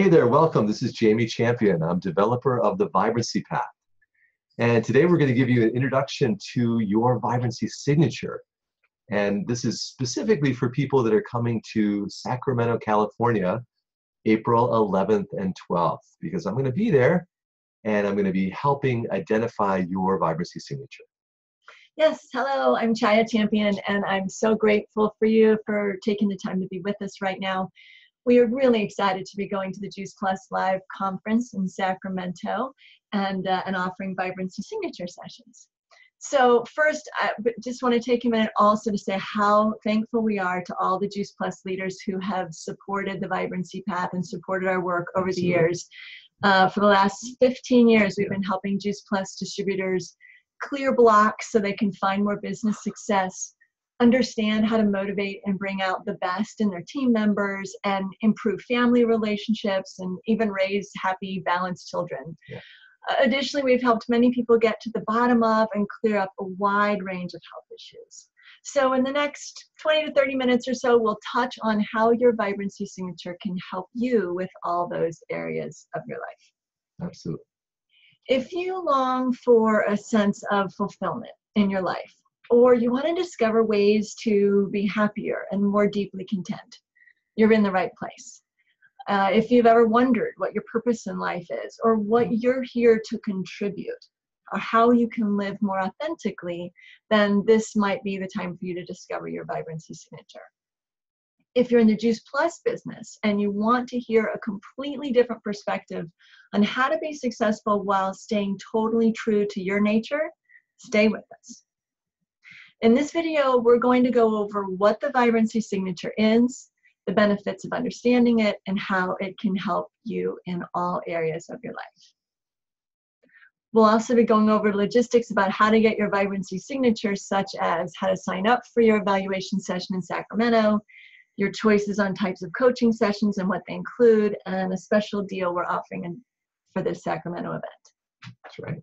Hey there, welcome. This is Jamie Champion. I'm developer of the Vibrancy Path. And today we're going to give you an introduction to your Vibrancy Signature. And this is specifically for people that are coming to Sacramento, California, April 11th and 12th, because I'm going to be there and I'm going to be helping identify your Vibrancy Signature. Yes, hello, I'm Chaya Champion, and I'm so grateful for you for taking the time to be with us right now. We are really excited to be going to the Juice Plus Live conference in Sacramento and offering Vibrancy Signature sessions. So first, I just want to take a minute also to say how thankful we are to all the Juice Plus leaders who have supported the Vibrancy Path and supported our work over the years. For the last 15 years, we've been helping Juice Plus distributors clear blocks so they can find more business success, understand how to motivate and bring out the best in their team members, and improve family relationships, and even raise happy, balanced children. Yeah. Additionally, we've helped many people get to the bottom of and clear up a wide range of health issues. So in the next 20 to 30 minutes or so, we'll touch on how your Vibrancy Signature can help you with all those areas of your life. Absolutely. If you long for a sense of fulfillment in your life, or you want to discover ways to be happier and more deeply content, you're in the right place. If you've ever wondered what your purpose in life is, or what you're here to contribute, or how you can live more authentically, then this might be the time for you to discover your Vibrancy Signature. If you're in the Juice Plus business and you want to hear a completely different perspective on how to be successful while staying totally true to your nature, stay with us. In this video, we're going to go over what the Vibrancy Signature is, the benefits of understanding it, and how it can help you in all areas of your life. We'll also be going over logistics about how to get your Vibrancy Signature, such as how to sign up for your evaluation session in Sacramento, your choices on types of coaching sessions and what they include, and a special deal we're offering for this Sacramento event. That's right.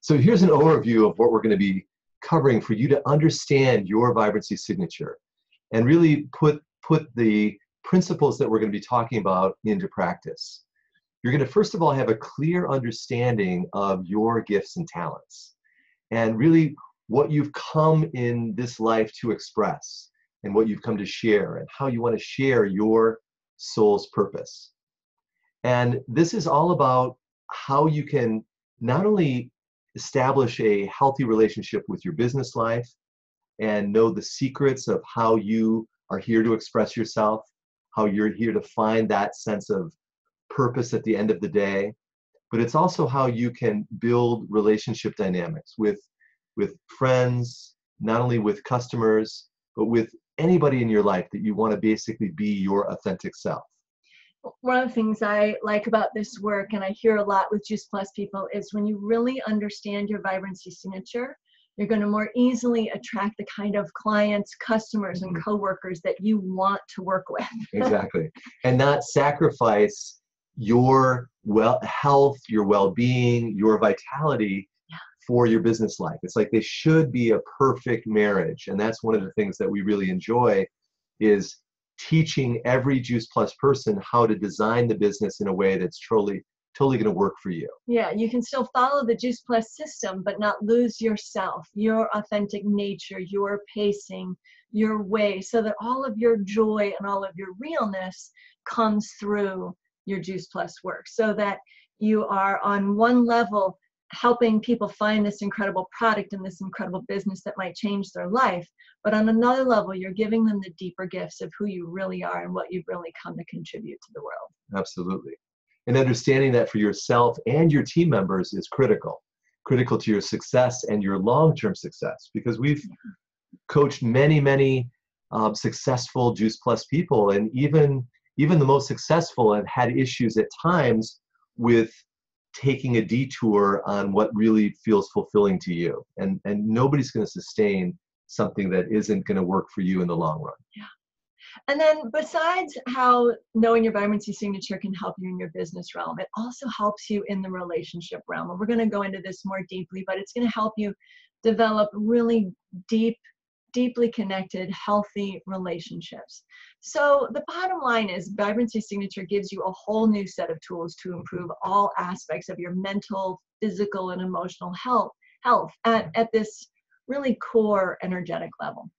So here's an overview of what we're going to be covering for you to understand your Vibrancy Signature and really put the principles that we're going to be talking about into practice. You're going to first of all have a clear understanding of your gifts and talents and really what you've come in this life to express and what you've come to share and how you want to share your soul's purpose. And this is all about how you can not only establish a healthy relationship with your business life and know the secrets of how you are here to express yourself, how you're here to find that sense of purpose at the end of the day, but it's also how you can build relationship dynamics with friends, not only with customers, but with anybody in your life that you want to basically be your authentic self. One of the things I like about this work, and I hear a lot with Juice Plus people, is when you really understand your Vibrancy Signature, you're going to more easily attract the kind of clients, customers, and coworkers that you want to work with. Exactly. And not sacrifice your health, your well-being, your vitality for your business life. It's like they should be a perfect marriage. And that's one of the things that we really enjoy is teaching every Juice Plus person how to design the business in a way that's totally going to work for you. Yeah, you can still follow the Juice Plus system, but not lose yourself, your authentic nature, your pacing, your way, so that all of your joy and all of your realness comes through your Juice Plus work, so that you are on one level helping people find this incredible product and this incredible business that might change their life. But on another level, you're giving them the deeper gifts of who you really are and what you've really come to contribute to the world. Absolutely. And understanding that for yourself and your team members is critical to your success and your long-term success, because we've coached many successful Juice Plus people, and even the most successful have had issues at times with taking a detour on what really feels fulfilling to you. And nobody's going to sustain something that isn't going to work for you in the long run. Yeah. And then besides how knowing your Vibrancy Signature can help you in your business realm, it also helps you in the relationship realm. And we're going to go into this more deeply, but it's going to help you develop really deep deeply connected, healthy relationships. So the bottom line is Vibrancy Signature gives you a whole new set of tools to improve all aspects of your mental, physical, and emotional health at this really core energetic level.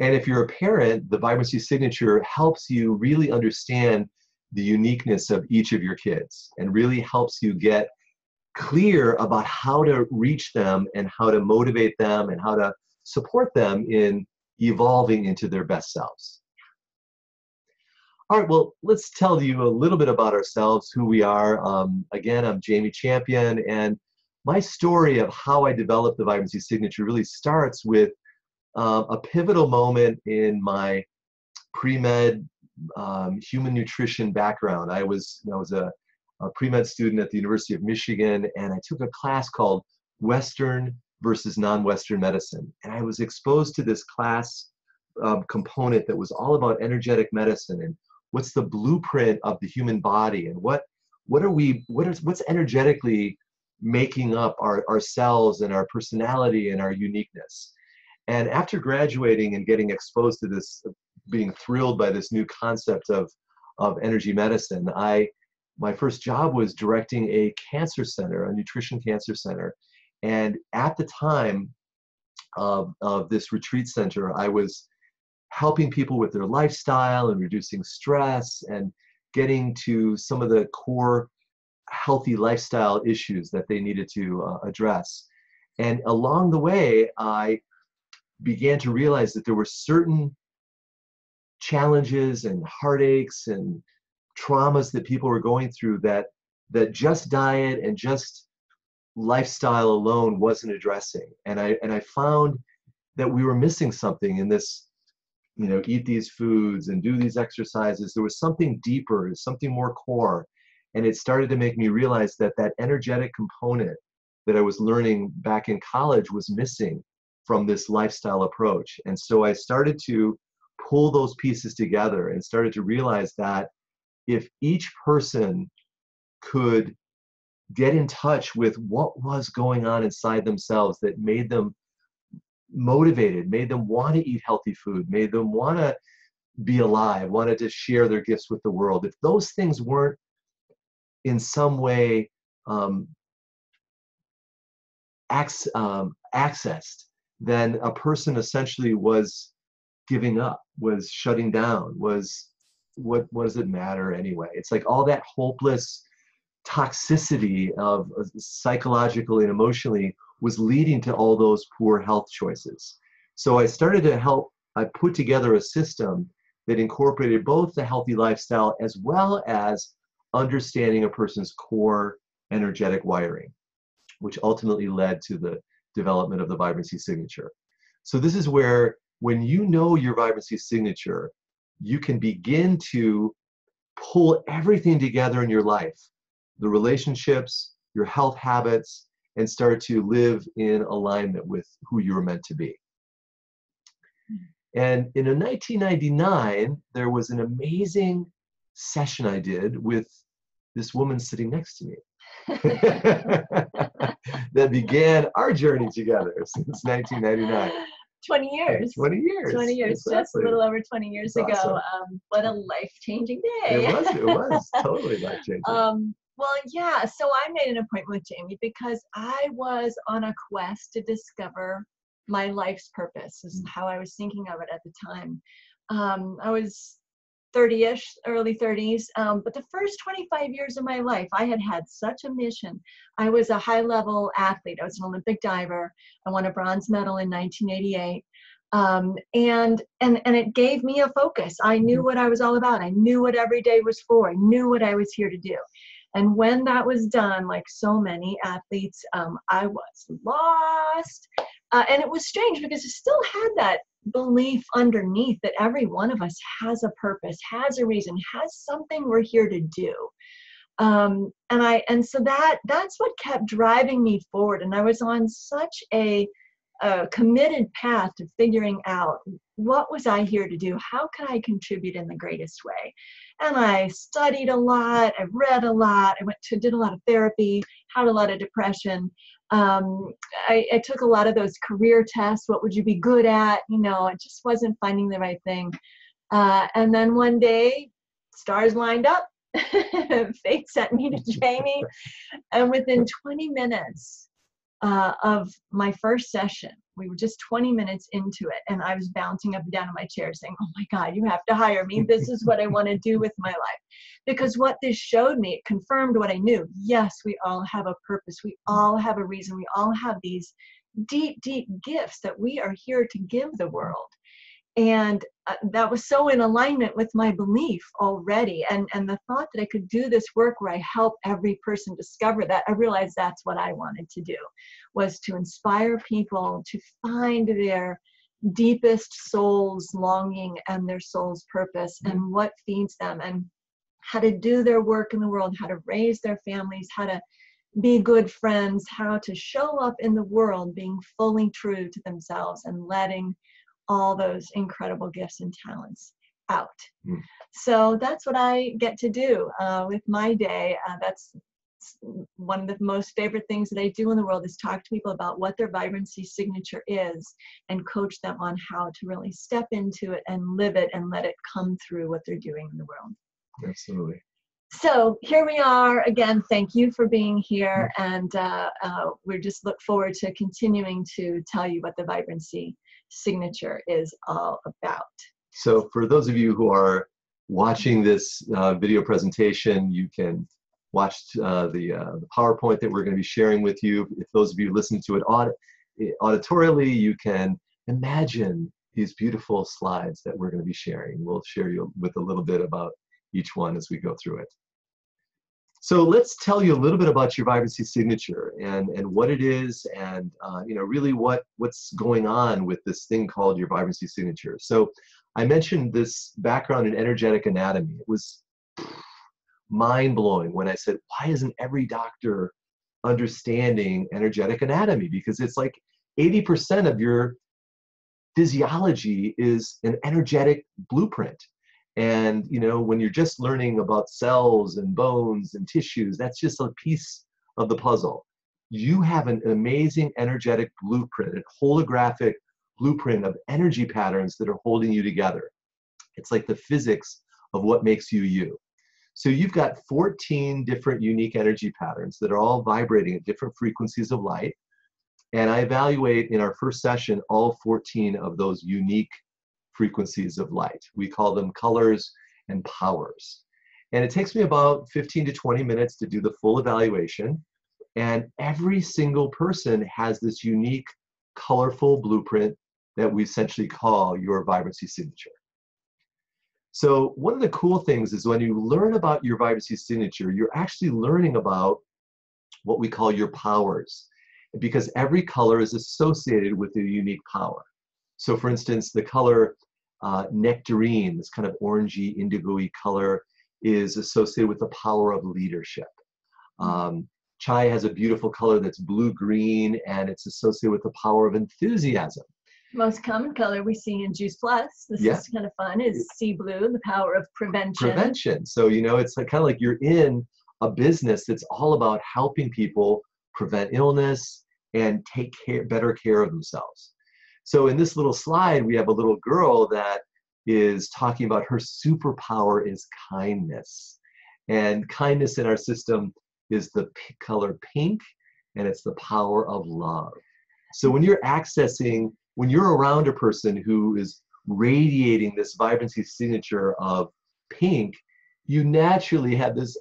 And if you're a parent, the Vibrancy Signature helps you really understand the uniqueness of each of your kids and really helps you get clear about how to reach them and how to motivate them and how to support them in evolving into their best selves. All right, well, let's tell you a little bit about ourselves, who we are. Again, I'm Jamie Champion, and my story of how I developed the Vibrancy Signature really starts with a pivotal moment in my pre-med human nutrition background. I was a pre-med student at the University of Michigan, and I took a class called Western versus non-Western medicine. And I was exposed to this class component that was all about energetic medicine and what's the blueprint of the human body and what's energetically making up our cells and our personality and our uniqueness. And after graduating and getting exposed to this, being thrilled by this new concept of energy medicine, my first job was directing a cancer center, a nutrition cancer center. And at the time of this retreat center, I was helping people with their lifestyle and reducing stress and getting to some of the core healthy lifestyle issues that they needed to address. And along the way, I began to realize that there were certain challenges and heartaches and traumas that people were going through that just diet and just lifestyle alone wasn't addressing. And I found that we were missing something in this, eat these foods and do these exercises. There was something deeper, something more core. And it started to make me realize that energetic component that I was learning back in college was missing from this lifestyle approach. And so I started to pull those pieces together and started to realize that if each person could get in touch with what was going on inside themselves that made them motivated, made them want to eat healthy food, made them want to be alive, wanted to share their gifts with the world, if those things weren't in some way accessed, then a person essentially was giving up, was shutting down, what does it matter anyway? It's like all that hopeless toxicity of psychologically and emotionally was leading to all those poor health choices. So I started to I put together a system that incorporated both the healthy lifestyle as well as understanding a person's core energetic wiring, which ultimately led to the development of the Vibrancy Signature. So this is where, when you know your Vibrancy Signature, you can begin to pull everything together in your life, the relationships, your health habits, and start to live in alignment with who you're meant to be. And in 1999, there was an amazing session I did with this woman sitting next to me that began our journey together since 1999. 20 years. 20 years. 20 years, exactly. Just a little over 20 years That's ago. awesome. What a life-changing day. It was totally life-changing. Well, yeah, so I made an appointment with Jamie because I was on a quest to discover my life's purpose. This is how I was thinking of it at the time. I was 30-ish, early 30s, but the first 25 years of my life, I had such a mission. I was a high-level athlete. I was an Olympic diver. I won a bronze medal in 1988. And it gave me a focus. I knew what I was all about. I knew what every day was for. I knew what I was here to do. And when that was done, like so many athletes, I was lost. And it was strange because I still had that belief underneath that every one of us has a purpose, has a reason, has something we're here to do. And so that's what kept driving me forward. And I was on such a committed path to figuring out what was I here to do? How can I contribute in the greatest way? And I studied a lot. I read a lot. I did a lot of therapy, had a lot of depression. I took a lot of those career tests. What would you be good at? You know, I just wasn't finding the right thing. And then one day, stars lined up. Fate sent me to Jamie. And within 20 minutes of my first session, we were just 20 minutes into it, and I was bouncing up and down in my chair saying, oh my God, you have to hire me. This is what I want to do with my life. Because what this showed me, it confirmed what I knew. Yes, we all have a purpose. We all have a reason. We all have these deep, deep gifts that we are here to give the world. And that was so in alignment with my belief already. And the thought that I could do this work where I help every person discover that, I realized that's what I wanted to do, was to inspire people to find their deepest soul's longing and their soul's purpose and what feeds them and how to do their work in the world, how to raise their families, how to be good friends, how to show up in the world being fully true to themselves and letting all those incredible gifts and talents out. So that's what I get to do with my day. That's one of the most favorite things that I do in the world, is talk to people about what their vibrancy signature is and coach them on how to really step into it and live it and let it come through what they're doing in the world. Absolutely. So here we are again. Thank you for being here, and we just look forward to continuing to tell you what the vibrancy signature is all about. So for those of you who are watching this video presentation, you can watch the PowerPoint that we're going to be sharing with you. If those of you listen to it auditorily, you can imagine these beautiful slides that we're going to be sharing. We'll share you with a little bit about each one as we go through it. So let's tell you a little bit about your vibrancy signature and what it is, and you know, really what's going on with this thing called your vibrancy signature. So I mentioned this background in energetic anatomy. It was mind-blowing when I said, why isn't every doctor understanding energetic anatomy? Because it's like 80% of your physiology is an energetic blueprint. And, you know, when you're just learning about cells and bones and tissues, that's just a piece of the puzzle. You have an amazing energetic blueprint, a holographic blueprint of energy patterns that are holding you together. It's like the physics of what makes you you. So you've got 14 different unique energy patterns that are all vibrating at different frequencies of light. And I evaluate in our first session all 14 of those unique frequencies of light. We call them colors and powers. And it takes me about 15 to 20 minutes to do the full evaluation. And every single person has this unique, colorful blueprint that we essentially call your vibrancy signature. So one of the cool things is when you learn about your vibrancy signature, you're actually learning about what we call your powers, because every color is associated with a unique power. So for instance, the color nectarine, this kind of orangey, indigo-y color, is associated with the power of leadership. Chai has a beautiful color that's blue-green, and it's associated with the power of enthusiasm. Most common color we see in Juice Plus, this is kind of fun, is sea blue, the power of prevention. Prevention. So, you know, it's like, kind of like you're in a business that's all about helping people prevent illness and take better care of themselves. So in this little slide, we have a little girl that is talking about her superpower is kindness. And kindness in our system is the color pink, and it's the power of love. So when you're around a person who is radiating this vibrancy signature of pink, you naturally have this,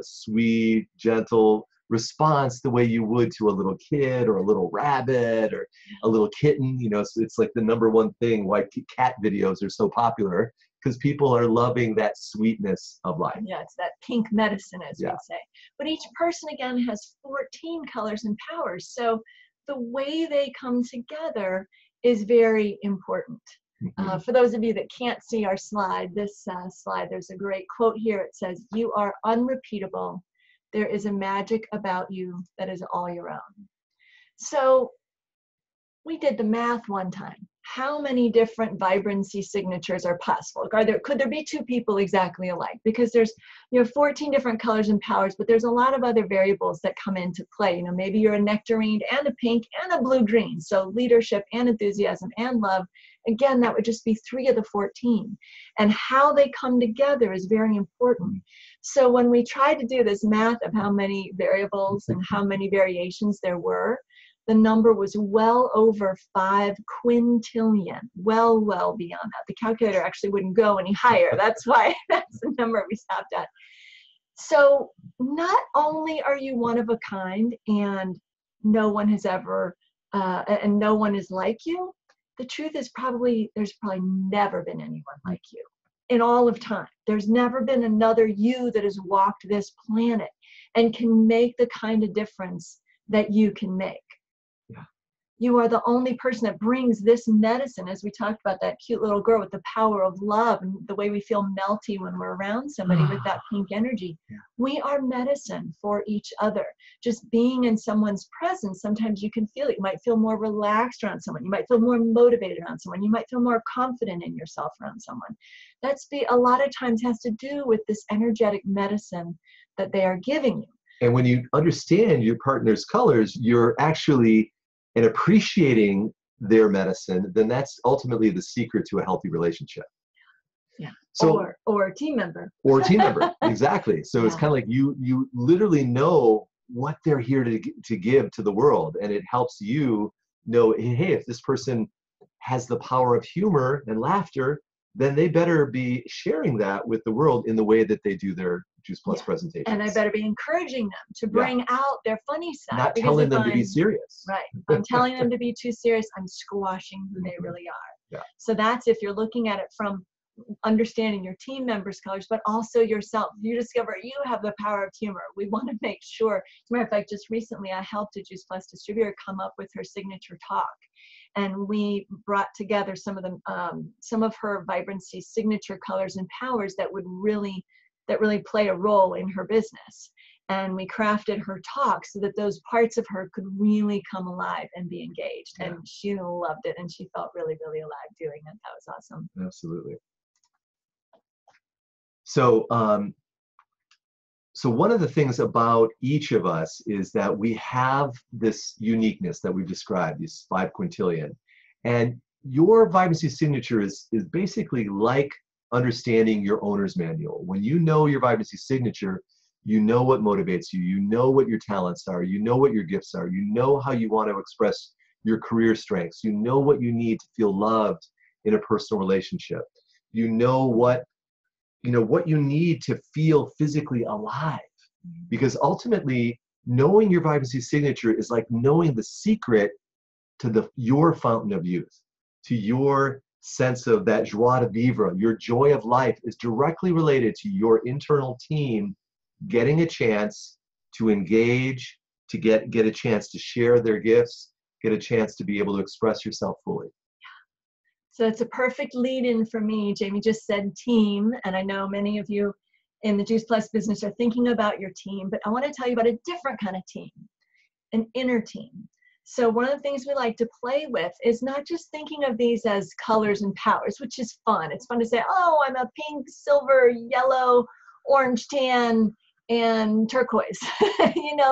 sweet, gentle response the way you would to a little kid or a little rabbit or a little kitten. You know, so it's like the #1 thing why cat videos are so popular, because people are loving that sweetness of life. Yeah, it's that pink medicine, as we say. But each person, again, has 14 colors and powers. So the way they come together is very important. For those of you that can't see our slide, this slide, there's a great quote here. It says, "You are unrepeatable. There is a magic about you that is all your own." So we did the math one time. how many different vibrancy signatures are possible? Could there be two people exactly alike? Because you have 14 different colors and powers, but there's a lot of other variables that come into play. You know, maybe you're a nectarine and a pink and a blue-green. So leadership and enthusiasm and love. Again, that would just be 3 of the 14. And how they come together is very important. So when we tried to do this math of how many variables and how many variations there were, the number was well over 5 quintillion, well beyond that. The calculator actually wouldn't go any higher. That's why that's the number we stopped at. So not only are you one of a kind and no one has ever, and no one is like you, the truth is there's probably never been anyone like you in all of time. There's never been another you that has walked this planet and can make the kind of difference that you can make. You are the only person that brings this medicine, as we talked about that cute little girl with the power of love and the way we feel melty when we're around somebody with that pink energy. Yeah. We are medicine for each other. Just being in someone's presence, sometimes you can feel it. You might feel more relaxed around someone. You might feel more motivated around someone. You might feel more confident in yourself around someone. A lot of times has to do with this energetic medicine that they are giving you. And when you understand your partner's colors, you're actually and appreciating their medicine, then that's ultimately the secret to a healthy relationship. Yeah. So, or a team member. Or a team member, exactly. So it's kind of like you literally know what they're here to give to the world, and it helps you know, hey, if this person has the power of humor and laughter, then they better be sharing that with the world in the way that they do their Juice Plus presentations. And I better be encouraging them to bring out their funny side. Not telling them to be serious. Right. I'm telling them to be too serious. I'm squashing who they really are. Yeah. So that's if you're looking at it from understanding your team members' colors, but also yourself. You discover you have the power of humor. We want to make sure. As a matter of fact, just recently I helped a Juice Plus distributor come up with her signature talk. And we brought together some of her vibrancy signature colors and powers that really play a role in her business. And we crafted her talk so that those parts of her could really come alive and be engaged. Yeah. And she loved it, and she felt really, really alive doing it. That was awesome. Absolutely. So, so one of the things about each of us is that we have this uniqueness that we've described, these 5 quintillion. And your vibrancy signature is basically like understanding your owner's manual. When you know your vibrancy signature, you know what motivates you, you know what your talents are, you know what your gifts are, you know how you want to express your career strengths, you know what you need to feel loved in a personal relationship, you know what you need to feel physically alive. Because ultimately, knowing your vibrancy signature is like knowing the secret to your fountain of youth, to your sense of that joie de vivre. Your joy of life is directly related to your internal team getting a chance to engage, to get a chance to share their gifts, get a chance to be able to express yourself fully. So it's a perfect lead-in for me. Jamie just said team, and I know many of you in the Juice Plus business are thinking about your team, but I want to tell you about a different kind of team, an inner team. So one of the things we like to play with is not just thinking of these as colors and powers, which is fun. It's fun to say, oh, I'm a pink, silver, yellow, orange, tan, and turquoise.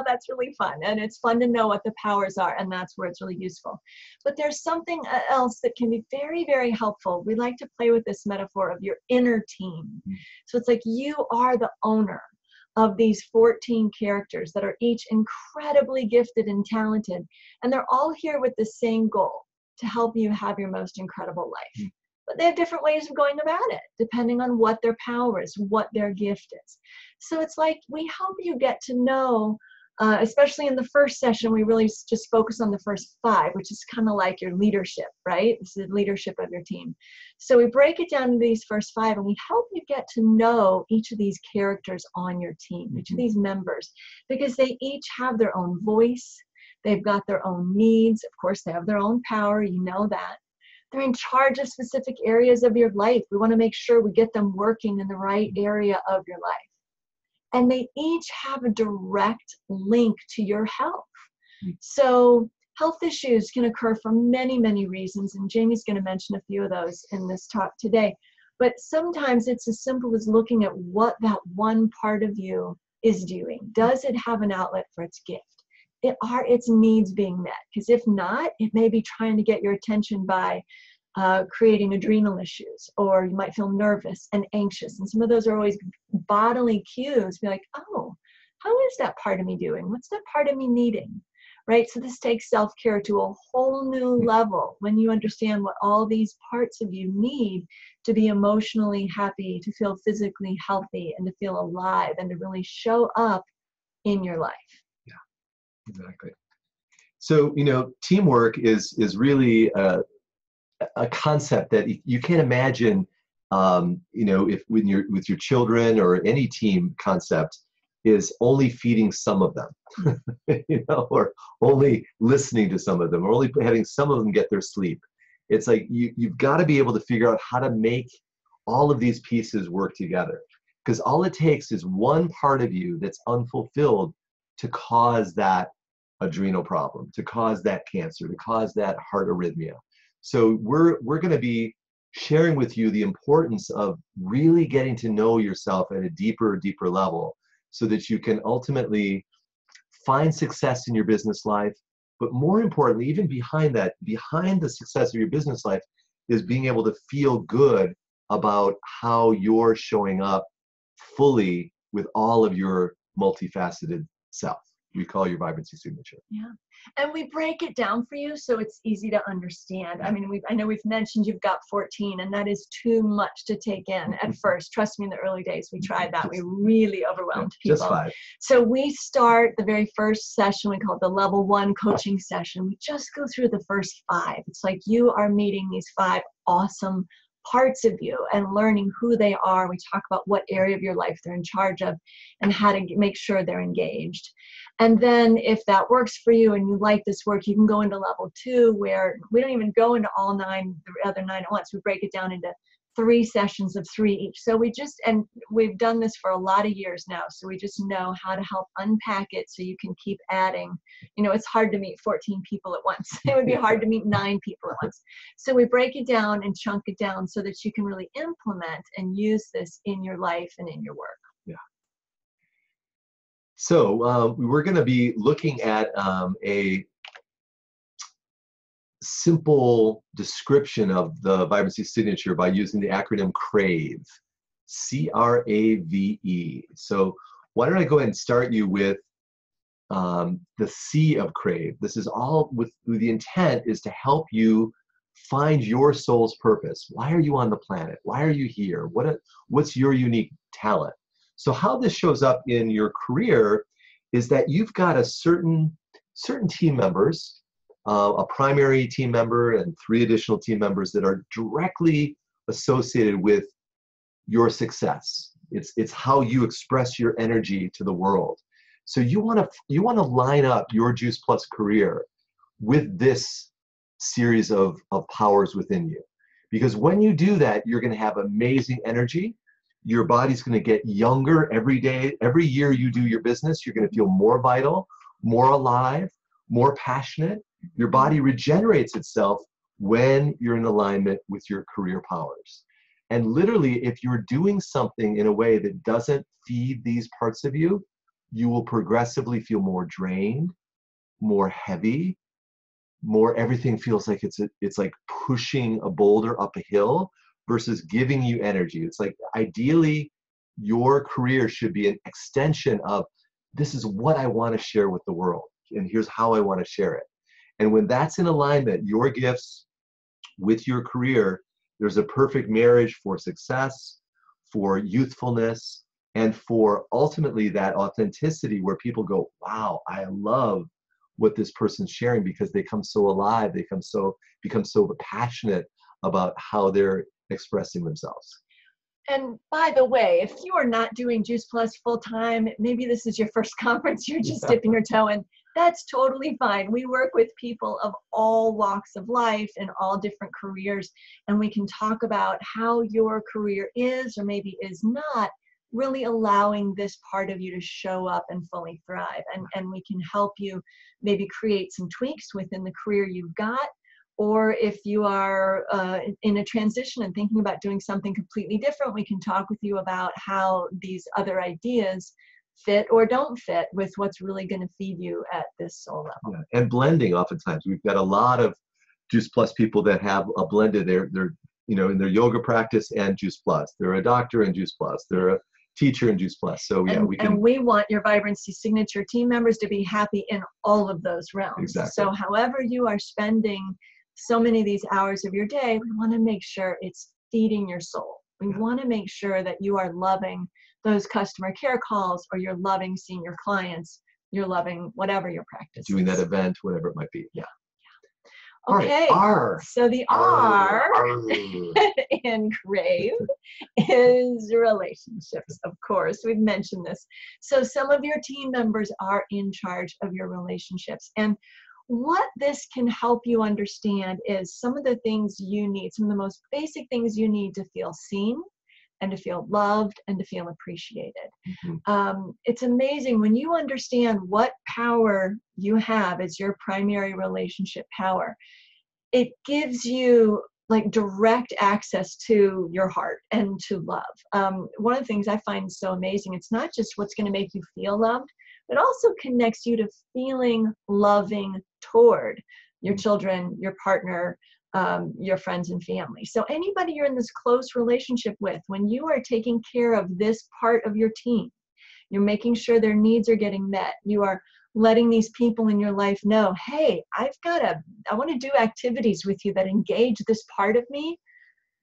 That's really fun. And it's fun to know what the powers are, and that's where it's really useful. But there's something else that can be very, very helpful. We like to play with this metaphor of your inner team. So it's like you are the owner of these 14 characters that are each incredibly gifted and talented. And they're all here with the same goal, to help you have your most incredible life. But they have different ways of going about it, depending on what their power is, what their gift is. So it's like we help you get to know, especially in the first session, we really just focus on the first 5, which is kind of like your leadership, right? This is the leadership of your team. So we break it down to these first 5, and we help you get to know each of these characters on your team, each of these members, because they each have their own voice. They've got their own needs. Of course, they have their own power. You know that. They're in charge of specific areas of your life. We want to make sure we get them working in the right area of your life. And they each have a direct link to your health. So Health issues can occur for many, many reasons, and Jamie's going to mention a few of those in this talk today. But sometimes it's as simple as looking at what that one part of you is doing. Does it have an outlet for its gift? Are its needs being met? Because if not, it may be trying to get your attention by creating adrenal issues, or you might feel nervous and anxious. And some of those are always bodily cues. Be like, oh, how is that part of me doing? What's that part of me needing? Right? So this takes self-care to a whole new level when you understand what all these parts of you need to be emotionally happy, to feel physically healthy, and to feel alive, and to really show up in your life. Yeah, exactly. So, teamwork is really a concept that you can't imagine, if when you're with your children, or any team concept is only feeding some of them, or only listening to some of them, or only having some of them get their sleep. It's like you've got to be able to figure out how to make all of these pieces work together, because all it takes is one part of you that's unfulfilled to cause that adrenal problem, to cause that cancer, to cause that heart arrhythmia. So we're going to be sharing with you the importance of really getting to know yourself at a deeper level, so that you can ultimately find success in your business life. But more importantly, even behind that, behind the success of your business life, is being able to feel good about how you're showing up fully with all of your multifaceted self. We call your vibrancy signature. Yeah. And we break it down for you so it's easy to understand. I mean, I know we've mentioned you've got 14, and that is too much to take in at first. Trust me, in the early days, we tried that. We really overwhelmed people. Just 5. So we start the very first session, we call it the level 1 coaching session. We just go through the first 5. It's like you are meeting these 5 awesome parts of you and learning who they are. We talk about what area of your life they're in charge of and how to make sure they're engaged. And then if that works for you and you like this work, you can go into level 2, where we don't even go into all 9, the other 9 at once. We break it down into 3 sessions of 3 each. So and we've done this for a lot of years now. So we just know how to help unpack it so you can keep adding. It's hard to meet 14 people at once. It would be hard to meet 9 people at once. So we break it down and chunk it down so that you can really implement and use this in your life and in your work. Yeah. So we're going to be looking at a simple description of the vibrancy signature by using the acronym CRAVE, CRAVE. So why don't I go ahead and start you with the C of CRAVE. This is all with the intent is to help you find your soul's purpose. Why are you on the planet? Why are you here? What's your unique talent? So how this shows up in your career is that you've got a certain team members, a primary team member and 3 additional team members that are directly associated with your success. It's how you express your energy to the world. So you want to line up your Juice Plus career with this series of powers within you. Because when you do that, you're going to have amazing energy. Your body's going to get younger every day. Every year you do your business, you're going to feel more vital, more alive, more passionate. Your body regenerates itself when you're in alignment with your career powers. And literally, if you're doing something in a way that doesn't feed these parts of you, you will progressively feel more drained, more heavy, more everything feels like it's like pushing a boulder up a hill versus giving you energy. It's like ideally your career should be an extension of this is what I want to share with the world, and here's how I want to share it. And when that's in alignment, your gifts with your career, there's a perfect marriage for success, for youthfulness, and for ultimately that authenticity where people go, wow, I love what this person's sharing, because they come so alive, they become so passionate about how they're expressing themselves. And by the way, if you are not doing Juice Plus full time, maybe this is your first conference, you're just dipping your toe in, that's totally fine. We work with people of all walks of life and all different careers, and we can talk about how your career is or maybe is not really allowing this part of you to show up and fully thrive. And we can help you maybe create some tweaks within the career you've got. Or if you are in a transition and thinking about doing something completely different, we can talk with you about how these other ideas fit or don't fit with what's really going to feed you at this soul level. Yeah. And blending, oftentimes we've got a lot of Juice Plus people that have a blended, they're in their yoga practice and Juice Plus. They're a doctor and Juice Plus. They're a teacher and Juice Plus. So yeah, and we want your Vibrancy Signature team members to be happy in all of those realms. Exactly. So however you are spending so many of these hours of your day, we want to make sure it's feeding your soul. We want to make sure that you are loving those customer care calls, or you're loving seeing your clients, you're loving whatever your practice doing is. that event, whatever it might be. Yeah. Okay, R. So the R in Crave is relationships, of course. We've mentioned this. So some of your team members are in charge of your relationships. And what this can help you understand is some of the things you need, some of the most basic things you need to feel seen and to feel loved and to feel appreciated. Mm-hmm. It's amazing when you understand what power you have as your primary relationship power. It gives you like direct access to your heart and to love. One of the things I find so amazing, it's not just what's going to make you feel loved, but also connects you to feeling loving toward your children, your partner, your friends and family. So anybody you're in this close relationship with, when you are taking care of this part of your team, you're making sure their needs are getting met. You are letting these people in your life know, hey, I want to do activities with you that engage this part of me.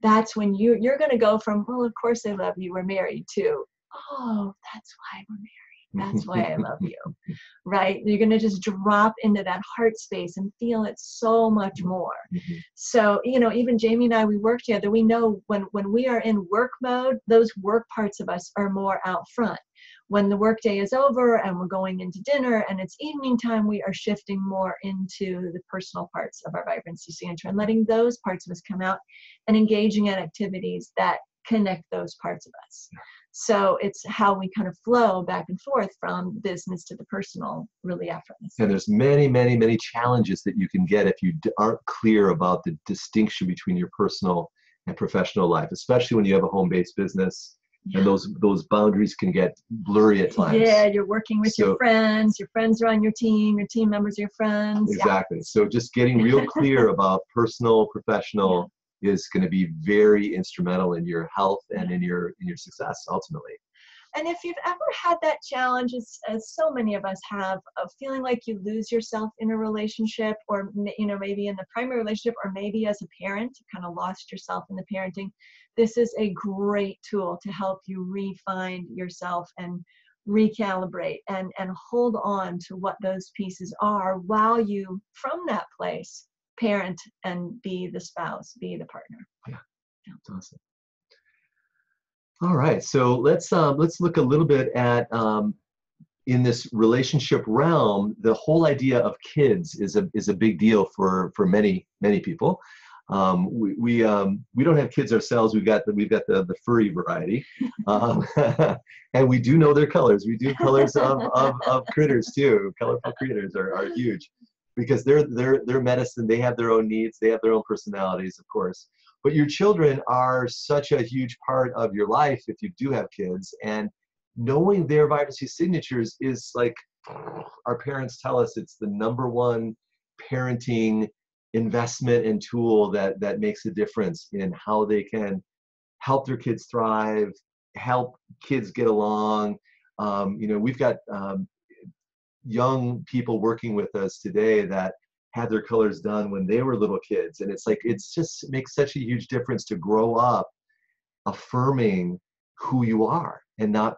That's when you're going to go from, well, of course I love you, we're married, to, oh, that's why we're married. That's why I love you, right? You're going to just drop into that heart space and feel it so much more. Mm-hmm. So, even Jamie and I, we work together. We know when we are in work mode, those work parts of us are more out front. When the workday is over and we're going into dinner and it's evening time, we are shifting more into the personal parts of our Vibrancy Signature and letting those parts of us come out and engaging in activities that connect those parts of us. So it's how we kind of flow back and forth from business to the personal really effortlessly. And there's many, many, many challenges that you can get if you aren't clear about the distinction between your personal and professional life, especially when you have a home-based business. Yeah. And those boundaries can get blurry at times. Yeah, you're working with your friends are on your team members are your friends. Exactly. Yeah. So just getting real clear about personal, professional is going to be very instrumental in your health and in your success ultimately. And if you've ever had that challenge, as so many of us have, of feeling like you lose yourself in a relationship, or maybe in the primary relationship, or maybe as a parent, you kind of lost yourself in the parenting, this is a great tool to help you refine yourself and recalibrate and hold on to what those pieces are while you, from that place, parent and be the spouse, be the partner. Yeah, that's awesome. All right, so let's look a little bit at in this relationship realm. The whole idea of kids is a big deal for many people. We don't have kids ourselves. We've got the furry variety, and we do know their colors. We do colors of critters too. Colorful critters are huge because they're medicine. They have their own needs. They have their own personalities, of course. But your children are such a huge part of your life if you do have kids, and knowing their Vibrancy signatures is like, our parents tell us, it's the #1 parenting investment and tool that makes a difference in how they can help their kids thrive, help kids get along. We've got young people working with us today that had their colors done when they were little kids, and it's just makes such a huge difference to grow up affirming who you are and not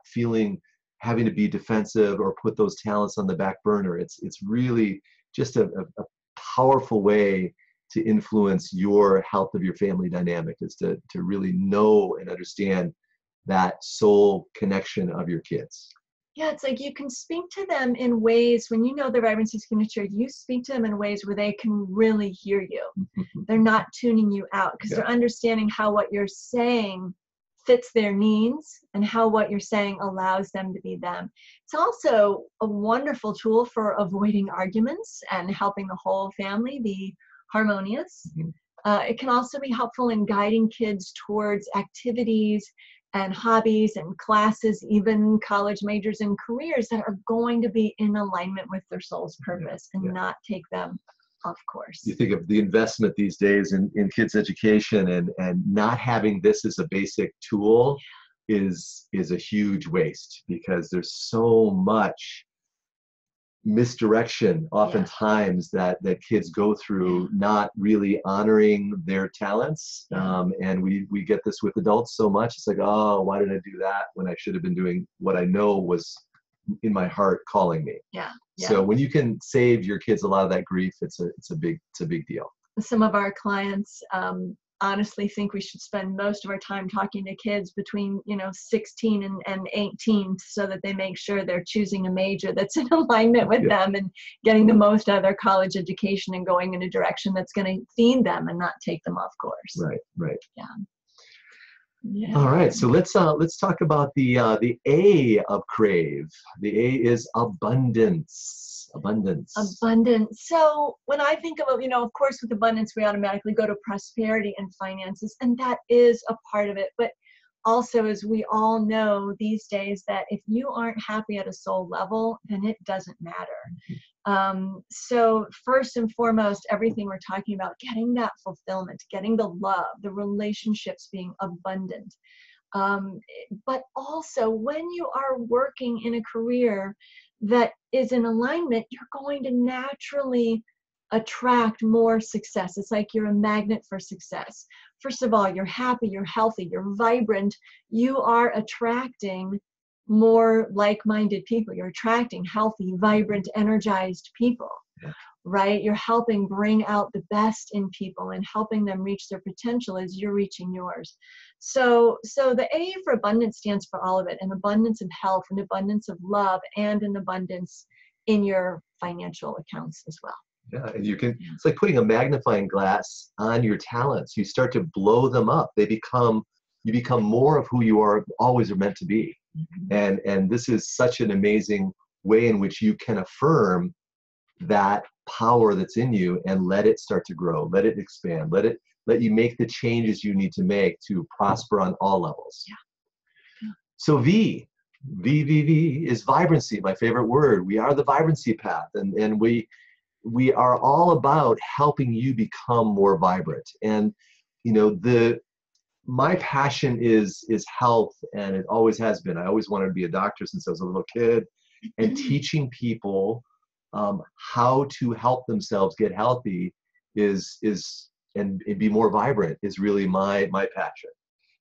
having to be defensive or put those talents on the back burner. It's really just a powerful way to influence your health of your family dynamic, is to really know and understand that soul connection of your kids. Yeah, it's like you can speak to them in ways, when you know their Vibrancy signature, you speak to them in ways where they can really hear you. They're not tuning you out because they're understanding how what you're saying fits their needs and how what you're saying allows them to be them. It's also a wonderful tool for avoiding arguments and helping the whole family be harmonious. It can also be helpful in guiding kids towards activities and hobbies and classes, even college majors and careers that are going to be in alignment with their soul's purpose and not take them off course. You think of the investment these days in kids' education, and not having this as a basic tool is a huge waste, because there's so much misdirection oftentimes that kids go through, not really honoring their talents. And we get this with adults so much. It's like, oh, why did I do that when I should have been doing what I know was in my heart calling me? So when you can save your kids a lot of that grief, it's a big deal. Some of our clients honestly think we should spend most of our time talking to kids between 16 and 18, so that they make sure they're choosing a major that's in alignment with them and getting the most out of their college education and going in a direction that's going to feed them and not take them off course. Right. Yeah. All right, so let's talk about the A of crave. The A is abundance. Abundance. So when I think about, of course, with abundance, we automatically go to prosperity and finances, and that is a part of it. But also, as we all know these days, that if you aren't happy at a soul level, then it doesn't matter. So first and foremost, everything we're talking about, getting that fulfillment, getting the love, the relationships being abundant. But also, when you are working in a career that is in alignment, you're going to naturally attract more success. It's like you're a magnet for success. First of all, you're happy, you're healthy, you're vibrant. You are attracting more like-minded people. You're attracting healthy, vibrant, energized people, right? You're helping bring out the best in people and helping them reach their potential as you're reaching yours. So the A for abundance stands for all of it: an abundance of health, an abundance of love, and an abundance in your financial accounts as well. Yeah, and it's like putting a magnifying glass on your talents. You start to blow them up. You become more of who you always are meant to be. And this is such an amazing way in which you can affirm that power that's in you and let it start to grow, let it expand, let you make the changes you need to make to prosper on all levels. So V is vibrancy, my favorite word. We are the vibrancy path, and we are all about helping you become more vibrant. And my passion is health, and it always has been. I always wanted to be a doctor since I was a little kid, and teaching people how to help themselves get healthy and be more vibrant is really my passion.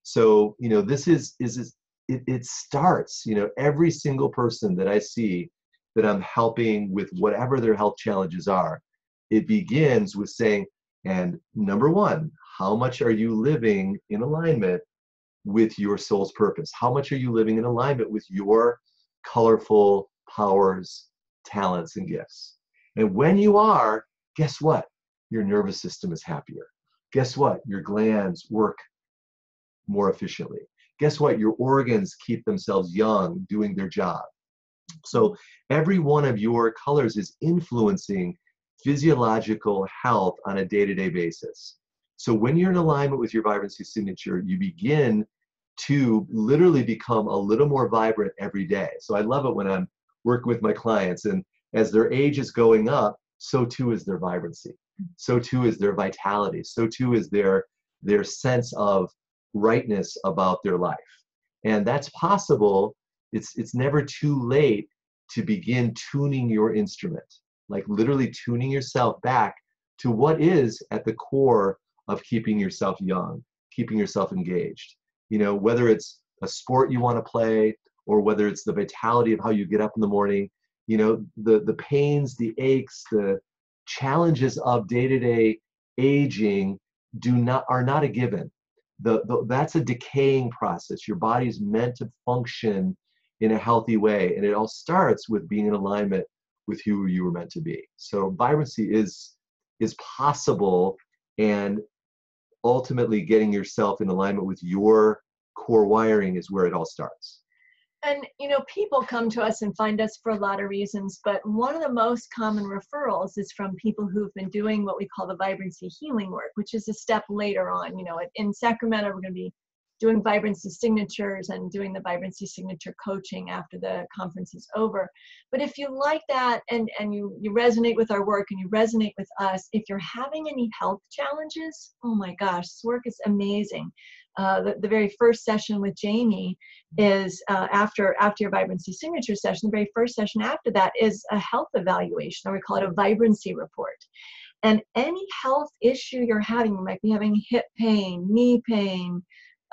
So it starts, every single person that I see that I'm helping with whatever their health challenges are, it begins with saying, and number one, how much are you living in alignment with your soul's purpose? How much are you living in alignment with your colorful powers, talents, and gifts? And when you are, guess what? Your nervous system is happier. Guess what? Your glands work more efficiently. Guess what? Your organs keep themselves young, doing their job. So every one of your colors is influencing physiological health on a day-to-day basis. So when you're in alignment with your vibrancy signature, you begin to literally become a little more vibrant every day. So I love it when I'm working with my clients, and as their age is going up, so too is their vibrancy. So too is their vitality. So too is their sense of rightness about their life. And that's possible. It's never too late to begin tuning your instrument, like literally tuning yourself back to what is at the core of keeping yourself young, keeping yourself engaged. Whether it's a sport you want to play, or whether it's the vitality of how you get up in the morning, the pains, the aches, the challenges of day-to-day aging are not a given. That's a decaying process. Your body's meant to function in a healthy way, and it all starts with being in alignment with who you were meant to be. So vibrancy is possible, and ultimately getting yourself in alignment with your core wiring is where it all starts. And, you know, people come to us and find us for a lot of reasons, but one of the most common referrals is from people who've been doing what we call the vibrancy healing work, which is a step later on. You know, in Sacramento, we're going to be doing vibrancy signatures and doing the vibrancy signature coaching after the conference is over. But if you like that and you resonate with our work and you resonate with us, if you're having any health challenges, oh my gosh, this work is amazing. The very first session with Jamie is after your vibrancy signature session. The very first session after that is a health evaluation, or we call it a vibrancy report. And any health issue you're having, you might be having hip pain, knee pain,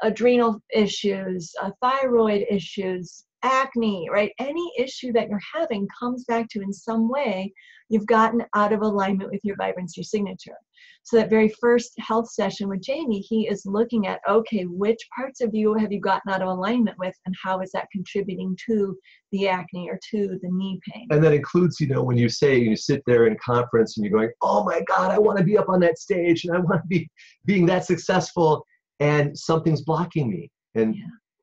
adrenal issues, thyroid issues, acne, right? Any issue that you're having comes back to, in some way, you've gotten out of alignment with your vibrancy signature. So that very first health session with Jamie, he is looking at, okay, which parts of you have you gotten out of alignment with, and how is that contributing to the acne or to the knee pain? And that includes, you know, when you say, you sit there in conference and you're going, oh my God, I want to be up on that stage and I want to be being that successful, and something's blocking me. And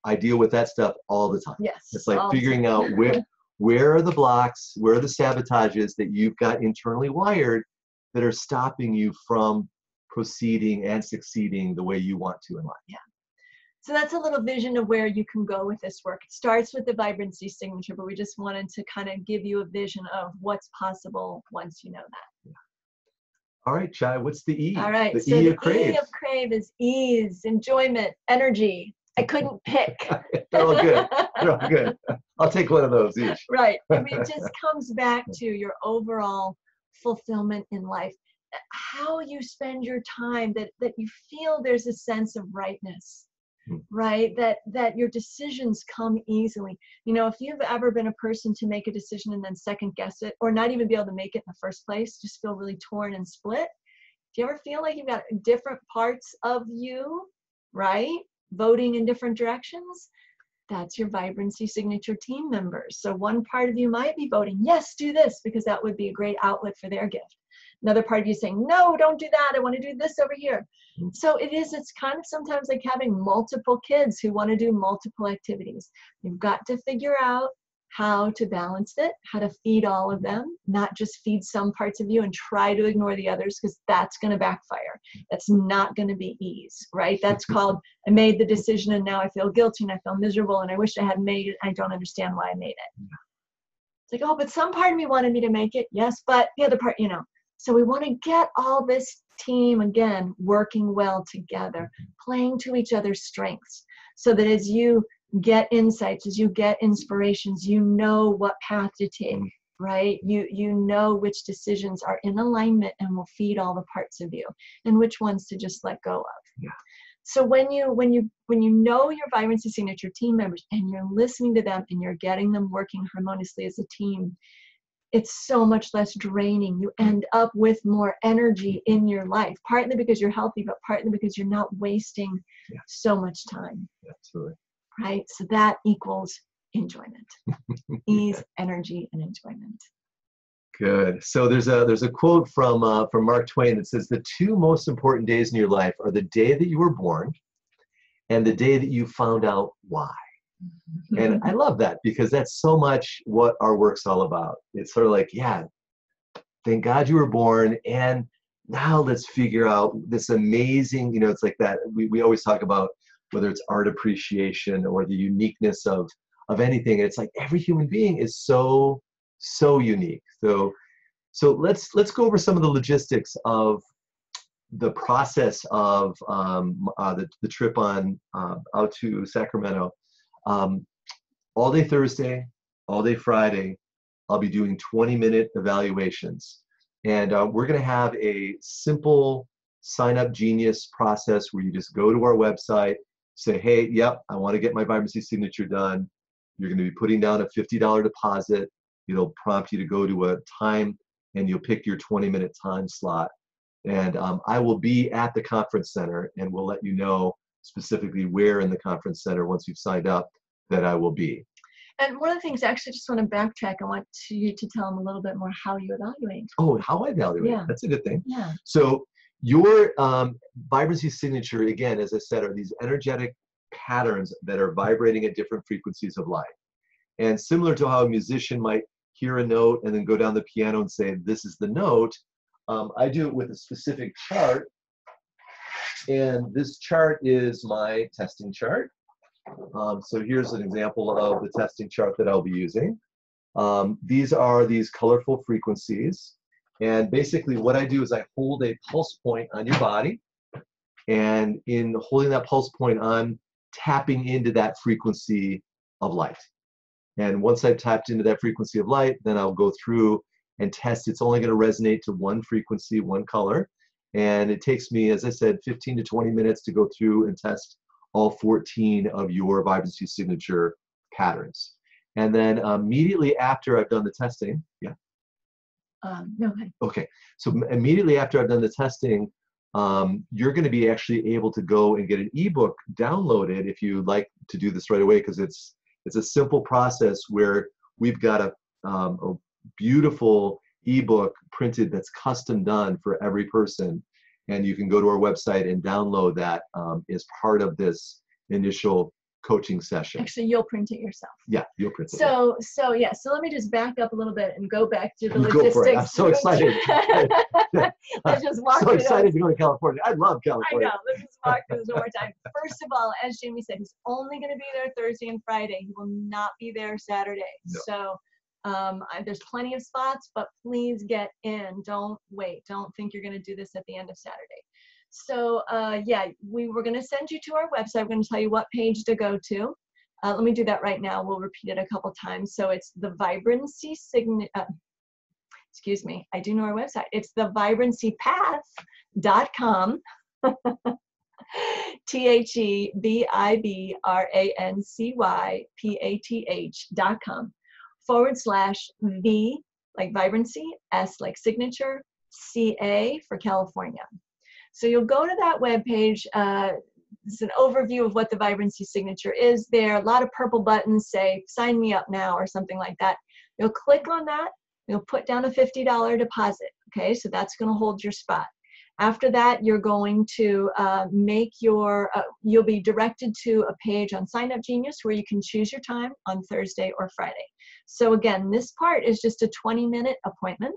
I deal with that stuff all the time. Yes. It's like figuring out where are the blocks, where are the sabotages that you've got internally wired that are stopping you from proceeding and succeeding the way you want to in life. Yeah. So that's a little vision of where you can go with this work. It starts with the vibrancy signature, but we just wanted to kind of give you a vision of what's possible once you know that. Yeah. All right, Chai, what's the E? All right, the so E the of crave. E of crave is ease, enjoyment, energy. I couldn't pick. They're all good. They're all good. I'll take one of those each. Right. I mean, it just comes back to your overall fulfillment in life. How you spend your time, that you feel there's a sense of rightness, right? That your decisions come easily. You know, if you've ever been a person to make a decision and then second guess it, or not even be able to make it in the first place, just feel really torn and split. Do you ever feel like you've got different parts of you, right, voting in different directions? That's your vibrancy signature team members. So one part of you might be voting, yes, do this, because that would be a great outlet for their gift. Another part of you saying, no, don't do that. I want to do this over here. So it's kind of sometimes like having multiple kids who want to do multiple activities. You've got to figure out how to balance it, how to feed all of them, not just feed some parts of you and try to ignore the others, because that's going to backfire. That's not going to be ease, right? That's called, I made the decision and now I feel guilty and I feel miserable and I wish I had made it. I don't understand why I made it. It's like, oh, but some part of me wanted me to make it. Yes, but the other part, you know. So we want to get all this team, again, working well together, playing to each other's strengths, so that as you get insights, as you get inspirations, you know what path to take, right? You know which decisions are in alignment and will feed all the parts of you, and which ones to just let go of. Yeah. So when you know your vibrancy signature team members and you're listening to them and you're getting them working harmoniously as a team, it's so much less draining. You end up with more energy in your life, partly because you're healthy, but partly because you're not wasting so much time. Absolutely. Right? So that equals enjoyment. Ease, energy, and enjoyment. Good. So there's a quote from Mark Twain that says, the two most important days in your life are the day that you were born and the day that you found out why. And I love that, because that's so much what our work's all about. It's sort of like, yeah, thank God you were born, and now let's figure out this amazing, you know, it's like that. We always talk about whether it's art appreciation or the uniqueness of anything. It's like every human being is so unique. So let's go over some of the logistics of the process of the trip on out to Sacramento. All day Thursday, all day Friday, I'll be doing 20-minute evaluations. And we're going to have a simple sign-up genius process where you just go to our website, say, hey, yep, I want to get my vibrancy signature done. You're going to be putting down a $50 deposit. It'll prompt you to go to a time, and you'll pick your 20-minute time slot. And I will be at the conference center, and we'll let you know specifically where in the conference center, once you've signed up, that I will be. And one of the things, actually, I just want to backtrack. I want you to tell them a little bit more how you evaluate. Oh, how I evaluate. Yeah. That's a good thing. Yeah. So your vibrancy signature, again, as I said, are these energetic patterns that are vibrating at different frequencies of light. And similar to how a musician might hear a note and then go down the piano and say, this is the note, I do it with a specific chart. And this chart is my testing chart. So here's an example of the testing chart that I'll be using. These are these colorful frequencies. And basically what I do is I hold a pulse point on your body. And in holding that pulse point, I'm tapping into that frequency of light. And once I've tapped into that frequency of light, then I'll go through and test. It's only going to resonate to one frequency, one color. And it takes me, as I said, 15 to 20 minutes to go through and test all 14 of your vibrancy signature patterns. And then immediately after I've done the testing, yeah? No, okay. Okay, so immediately after I've done the testing, you're going to be actually able to go and get an ebook downloaded if you like to do this right away, because it's a simple process where we've got a beautiful ebook printed that's custom done for every person, and you can go to our website and download that as part of this initial coaching session. Actually, you'll print it yourself. Yeah, you'll print it. So let me just back up a little bit and go back to the Go logistics. for it. I'm so excited. Let's just walk so through excited those. to go to California. I love I California. know. Let's just walk through this one more time. First of all, as Jamie said, he's only going to be there Thursday and Friday. He will not be there Saturday. No. So there's plenty of spots, but please get in. Don't wait. Don't think you're going to do this at the end of Saturday. So yeah, we were going to send you to our website. We're going to tell you what page to go to. Let me do that right now. We'll repeat it a couple times. So it's the Vibrancy Signature. Excuse me. I do know our website. It's the vibrancypath.com. THEVIBRANCYPATH.com/V like vibrancy, S like signature, CA for California. So you'll go to that webpage. It's an overview of what the Vibrancy Signature is there. A lot of purple buttons say, sign me up now or something like that. You'll click on that. You'll put down a $50 deposit. Okay, so that's going to hold your spot. After that, you're going to you'll be directed to a page on Sign Up Genius where you can choose your time on Thursday or Friday. So again, this part is just a 20-minute appointment.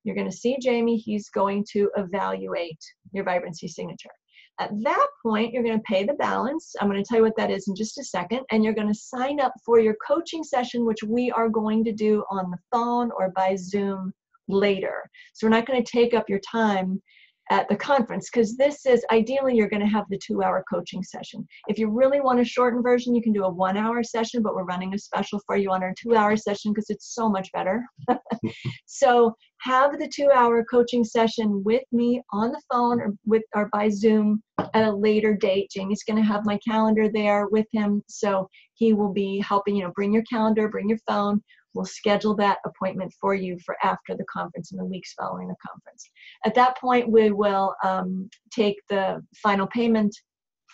You're going to see Jamie. He's going to evaluate your Vibrancy Signature. At that point, you're going to pay the balance. I'm going to tell you what that is in just a second. And you're going to sign up for your coaching session, which we are going to do on the phone or by Zoom later. So we're not going to take up your time at the conference, because this is ideally you're going to have the 2-hour coaching session. If you really want a shortened version, you can do a 1-hour session, but we're running a special for you on our 2-hour session because it's so much better. So have the 2-hour coaching session with me on the phone or by Zoom at a later date. Jamie's going to have my calendar there with him, so he will be helping, bring your calendar, bring your phone. We'll schedule that appointment for you for after the conference and the weeks following the conference. At that point, we will take the final payment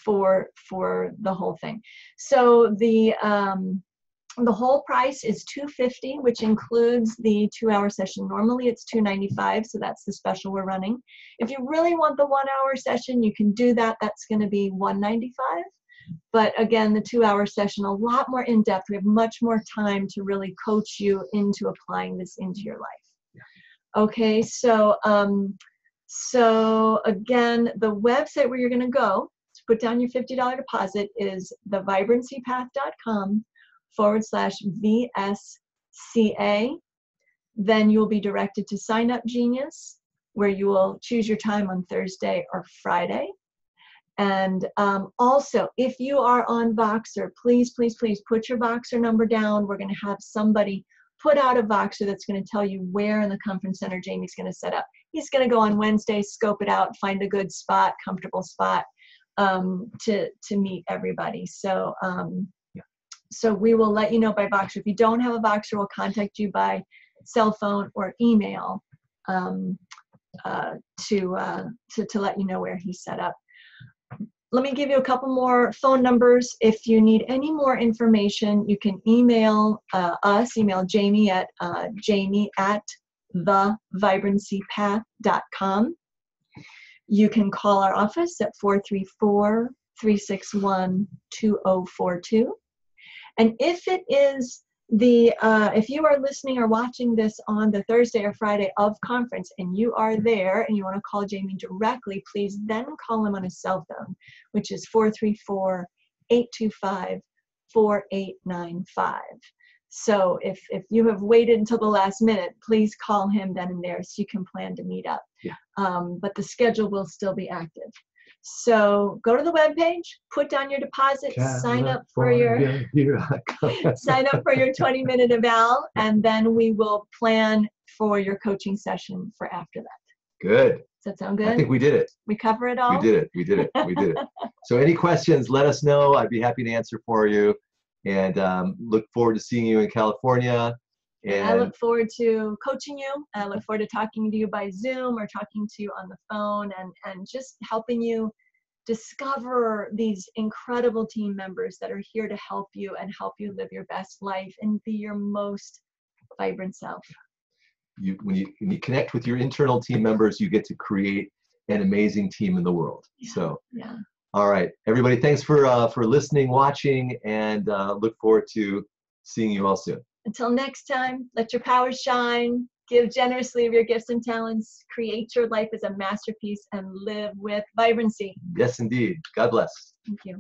for the whole thing. So the whole price is $250, which includes the 2-hour session. Normally it's $295, so that's the special we're running. If you really want the 1-hour session, you can do that. That's going to be $195. But again, the 2-hour session, a lot more in depth. We have much more time to really coach you into applying this into your life. Okay, so again, the website where you're going to go to put down your $50 deposit is thevibrancypath.com/VSCA. Then you'll be directed to Sign Up Genius, where you will choose your time on Thursday or Friday. And also, if you are on Voxer, please, please, please put your Voxer number down. We're going to have somebody put out a Voxer that's going to tell you where in the conference center Jamie's going to set up. He's going to go on Wednesday, scope it out, find a good spot, comfortable spot to meet everybody. So, so we will let you know by Voxer. If you don't have a Voxer, we'll contact you by cell phone or email to let you know where he's set up. Let me give you a couple more phone numbers. If you need any more information, you can email us, email Jamie at jamie@thevibrancypath.com. You can call our office at 361-2042. And if it is if you are listening or watching this on the Thursday or Friday of conference and you are there and you want to call Jamie directly, please then call him on his cell phone, which is 434-825-4895. So if you have waited until the last minute, please call him then and there so you can plan to meet up. Yeah. But the schedule will still be active. So go to the webpage, put down your deposit, sign up for your 20-minute eval, and then we will plan for your coaching session for after that. Good. Does that sound good? I think we did it. We cover it all? We did it. We did it. We did it. So any questions, let us know. I'd be happy to answer for you. And look forward to seeing you in California. And I look forward to coaching you. I look forward to talking to you by Zoom or talking to you on the phone and just helping you discover these incredible team members that are here to help you and help you live your best life and be your most vibrant self. When you connect with your internal team members, you get to create an amazing team in the world. Yeah. So, yeah. All right, everybody, thanks for listening, watching, and look forward to seeing you all soon. Until next time, let your power shine, give generously of your gifts and talents, create your life as a masterpiece, and live with vibrancy. Yes, indeed. God bless. Thank you.